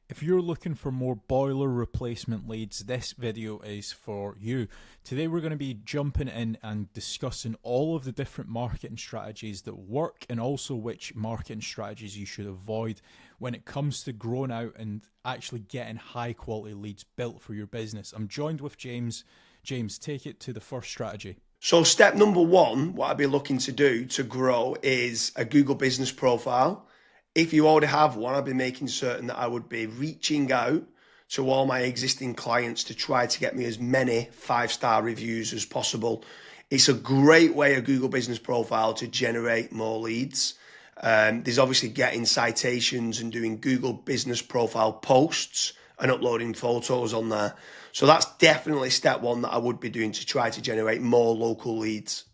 If you're looking for more boiler replacement leads, this video is for you. Today we're going to be jumping in and discussing all of the different marketing strategies that work and also which marketing strategies you should avoid when it comes to growing out and actually getting high quality leads built for your business. I'm joined with James. James, take it to the first strategy. So step number one, what I'd be looking to do to grow is a Google business profile. If you already have one, I'd be making certain that I would be reaching out to all my existing clients to try to get me as many 5-star reviews as possible. It's a great way, a Google business profile, to generate more leads. There's obviously getting citations and doing Google business profile posts and uploading photos on there. So that's definitely step one that I would be doing to try to generate more local leads.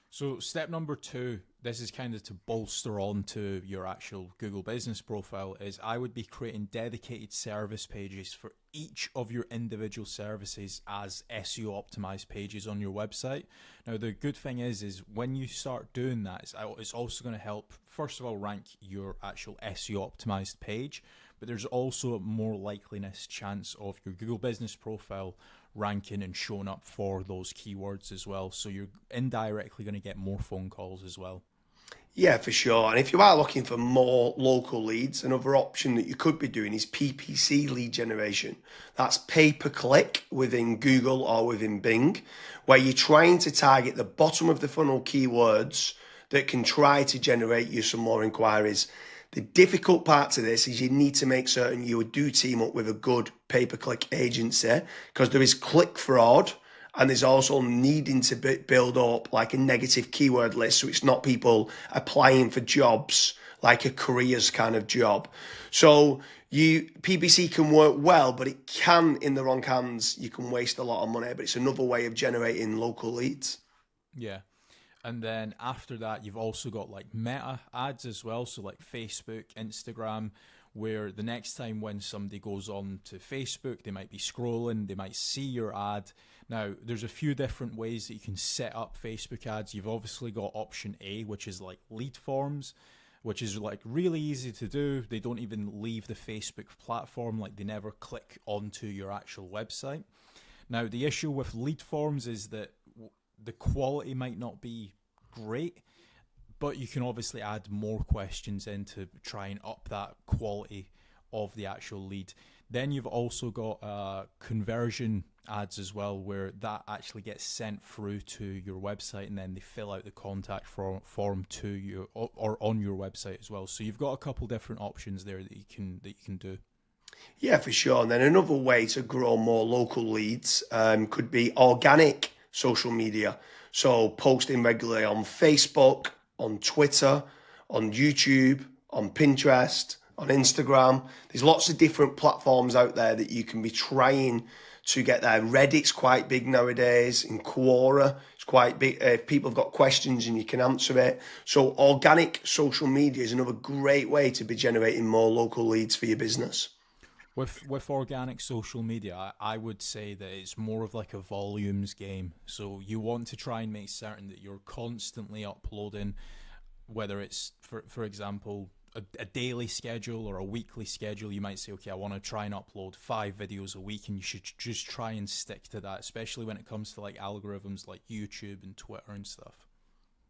So step number two, this is kind of to bolster on to your actual Google business profile, is I would be creating dedicated service pages for each of your individual services as SEO optimized pages on your website. Now, the good thing is when you start doing that, it's also going to help, first of all, rank your actual SEO optimized page, but there's also a more likeliness chance of your Google business profile ranking and showing up for those keywords as well. So you're indirectly going to get more phone calls as well. Yeah, for sure. And if you are looking for more local leads, another option that you could be doing is PPC lead generation. That's pay per click within Google or within Bing, where you're trying to target the bottom of the funnel keywords that can try to generate you some more inquiries. The difficult part to this is you need to make certain you do team up with a good pay-per-click agency, because there is click fraud and there's also needing to build up like a negative keyword list, so it's not people applying for jobs like a careers kind of job. So PPC can work well, but it can, in the wrong hands, you can waste a lot of money, but it's another way of generating local leads. Yeah. And then after that, you've also got like meta ads as well. So like Facebook, Instagram, where the next time when somebody goes on to Facebook, they might be scrolling, they might see your ad. Now, there's a few different ways that you can set up Facebook ads. You've obviously got option A, which is like lead forms, which is like really easy to do. They don't even leave the Facebook platform, like they never click onto your actual website. Now, the issue with lead forms is that the quality might not be great, but you can obviously add more questions in to try and up that quality of the actual lead. Then you've also got conversion ads as well, where that actually gets sent through to your website and then they fill out the contact form to you or on your website as well. So you've got a couple different options there that you can do. Yeah, for sure. And then another way to grow more local leads could be organic social media. So posting regularly on Facebook, on Twitter, on YouTube, on Pinterest, on Instagram. There's lots of different platforms out there that you can be trying to get there. Reddit's quite big nowadays. In Quora, it's quite big. If people have got questions and you can answer it. So organic social media is another great way to be generating more local leads for your business. With organic social media, I would say that it's more of like a volumes game. So you want to try and make certain that you're constantly uploading, whether it's, for example, a daily schedule or a weekly schedule. You might say, okay, I want to try and upload 5 videos a week, and you should just try and stick to that, especially when it comes to like algorithms like YouTube and Twitter and stuff.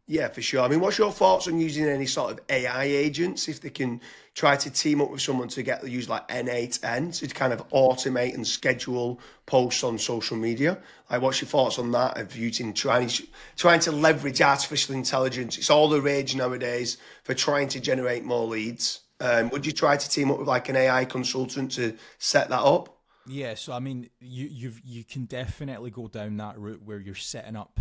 Yeah, for sure. I mean, what's your thoughts on using any sort of AI agents, if they can try to team up with someone to use like N8N to kind of automate and schedule posts on social media? Like, what's your thoughts on that, of using trying to leverage artificial intelligence? It's all the rage nowadays for trying to generate more leads. Would you try to team up with like an AI consultant to set that up? Yeah, so I mean, you can definitely go down that route where you're setting up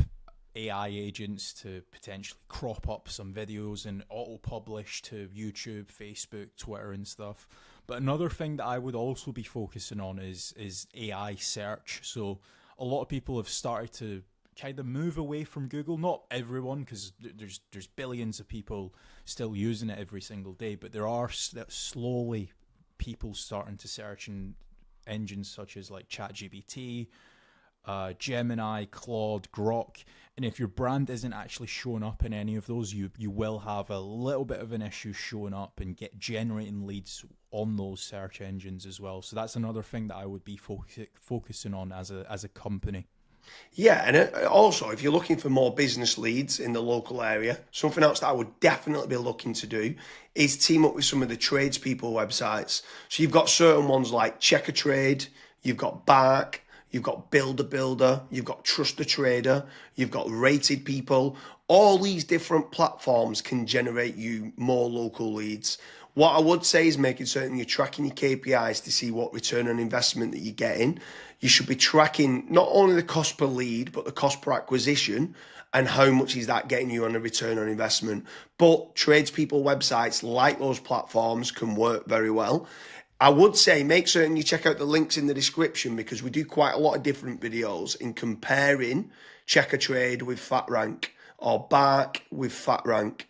AI agents to potentially crop up some videos and auto-publish to YouTube, Facebook, Twitter and stuff. But another thing that I would also be focusing on is AI search. So a lot of people have started to kind of move away from Google. Not everyone, because there's billions of people still using it every single day, but there are slowly people starting to search in engines such as like ChatGPT, Gemini, Claude, Grok. And if your brand isn't actually showing up in any of those, you will have a little bit of an issue showing up and generating leads on those search engines as well. So that's another thing that I would be focusing on as a company. Yeah, and also if you're looking for more business leads in the local area, something else that I would definitely be looking to do is team up with some of the tradespeople websites. So you've got certain ones like Check a Trade, you've got Bark, you've got Builder Builder, you've got Trust a Trader, you've got Rated People. All these different platforms can generate you more local leads. What I would say is making certain you're tracking your KPIs to see what return on investment that you're getting. You should be tracking not only the cost per lead, but the cost per acquisition and how much is that getting you on a return on investment. But tradespeople websites like those platforms can work very well. I would say make certain you check out the links in the description because we do quite a lot of different videos in comparing Check a Trade with FatRank or Bark with FatRank,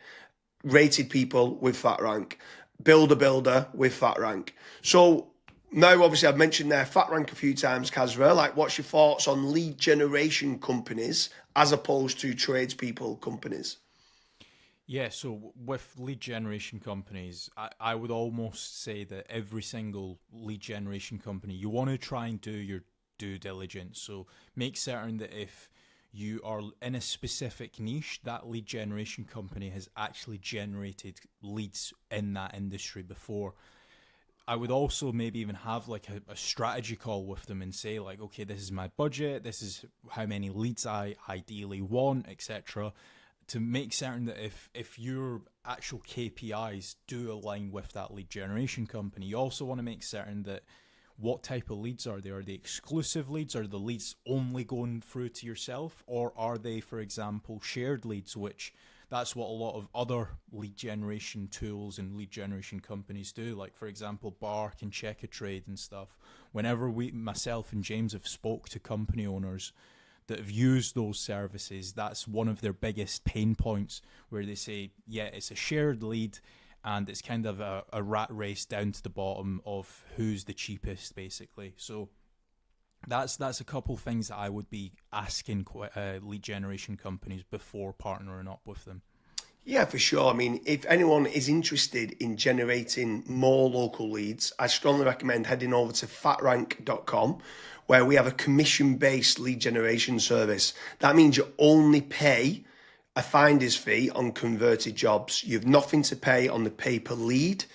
Rated People with FatRank, Builder Builder with FatRank. So now, obviously, I've mentioned there FatRank a few times, Kasra. Like, what's your thoughts on lead generation companies as opposed to tradespeople companies? Yeah, so with lead generation companies, I would almost say that every single lead generation company, you want to try and do your due diligence. So make certain that if you are in a specific niche, that lead generation company has actually generated leads in that industry before. I would also maybe even have like a strategy call with them and say like, okay, this is my budget, this is how many leads I ideally want, etc. To make certain that if your actual KPIs do align with that lead generation company, you also want to make certain that what type of leads are they? Are they exclusive leads? Are the leads only going through to yourself? Or are they, for example, shared leads, which that's what a lot of other lead generation tools and lead generation companies do. Like, for example, Bark and Check a Trade and stuff. Whenever myself and James have spoke to company owners that have used those services, that's one of their biggest pain points where they say, yeah, it's a shared lead and it's kind of a rat race down to the bottom of who's the cheapest, basically. So that's a couple things that I would be asking lead generation companies before partnering up with them. Yeah, for sure. I mean, if anyone is interested in generating more local leads, I strongly recommend heading over to fatrank.com, where we have a commission-based lead generation service. That means you only pay a finder's fee on converted jobs. You have nothing to pay on the pay per lead.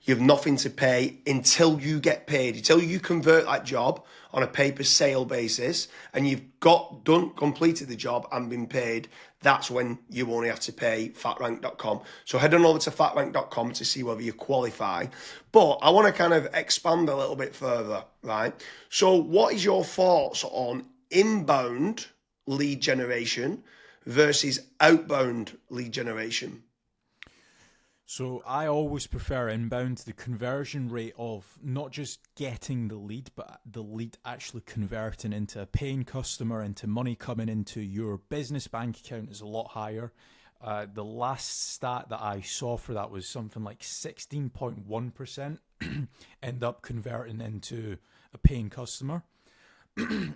You have nothing to pay until you get paid, until you convert that job on a pay per sale basis and you've completed the job and been paid. That's when you only have to pay fatrank.com. So head on over to fatrank.com to see whether you qualify. But I want to kind of expand a little bit further, right? So what is your thoughts on inbound lead generation versus outbound lead generation? So I always prefer inbound. The conversion rate of not just getting the lead, but the lead actually converting into a paying customer, into money coming into your business bank account is a lot higher. The last stat that I saw for that was something like 16.1% end up converting into a paying customer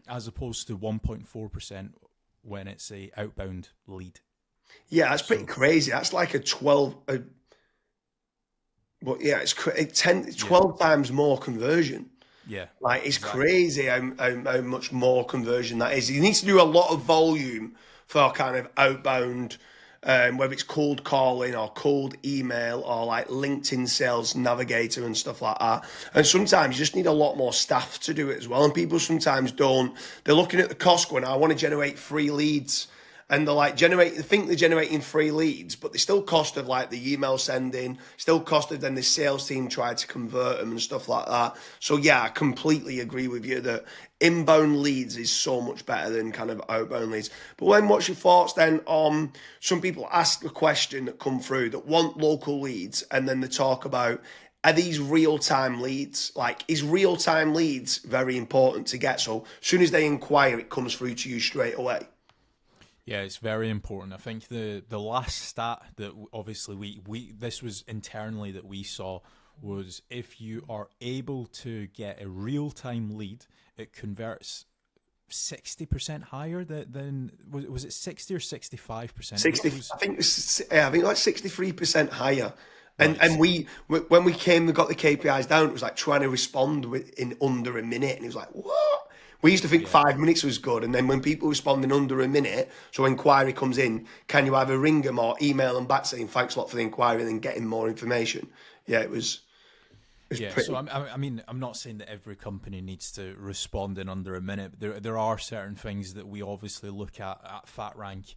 as opposed to 1.4% when it's a outbound lead. Yeah, that's pretty crazy. That's like a 12... But yeah, it's 12 times more conversion. Yeah, Like, it's exactly. crazy how much more conversion that is. You need to do a lot of volume for kind of outbound, whether it's cold calling or cold email or like LinkedIn Sales Navigator and stuff like that. And sometimes you just need a lot more staff to do it as well. And people sometimes don't. They're looking at the cost going, I want to generate free leads. And they're like they think they're generating free leads, but they still cost of like the email sending, still cost of then the sales team tried to convert them and stuff like that. So yeah, I completely agree with you that inbound leads is so much better than kind of outbound leads. But what's your thoughts then on some people ask the question that come through that want local leads and then they talk about, are these real-time leads? Like, is real-time leads very important to get? So as soon as they inquire, it comes through to you straight away. Yeah, it's very important. I think the last stat that obviously we this was internally that we saw was if you are able to get a real time lead, it converts 60% higher than was it 60 or 65%? 60, I think like 63% higher. And Right. when we got the KPIs down, it was like trying to respond in under a minute, and it was like, what? We used to think Yeah. 5 minutes was good, and then when people respond in under a minute, so inquiry comes in, can you either ring them or email them back saying thanks a lot for the inquiry, and then getting more information? Yeah, it was Yeah, so pretty. I mean, I'm not saying that every company needs to respond in under a minute. But there are certain things that we obviously look at FatRank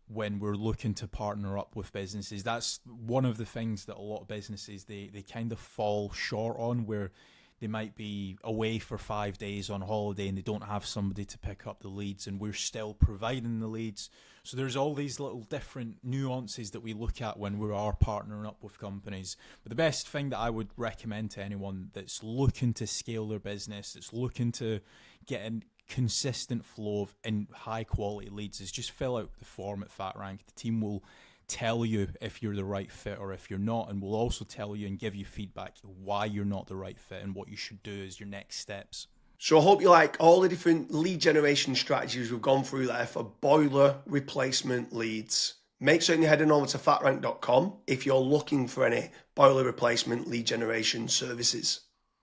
when we're looking to partner up with businesses. That's one of the things that a lot of businesses they kind of fall short on, where they might be away for 5 days on holiday and they don't have somebody to pick up the leads, and we're still providing the leads. So there's all these little different nuances that we look at when we are partnering up with companies. But the best thing that I would recommend to anyone that's looking to scale their business, that's looking to get a consistent flow of in high quality leads, is just fill out the form at FatRank. The team will tell you if you're the right fit or if you're not, and we'll also tell you and give you feedback why you're not the right fit and what you should do as your next steps. So I hope you like all the different lead generation strategies we've gone through there for boiler replacement leads. Make certain you're heading over to fatrank.com if you're looking for any boiler replacement lead generation services.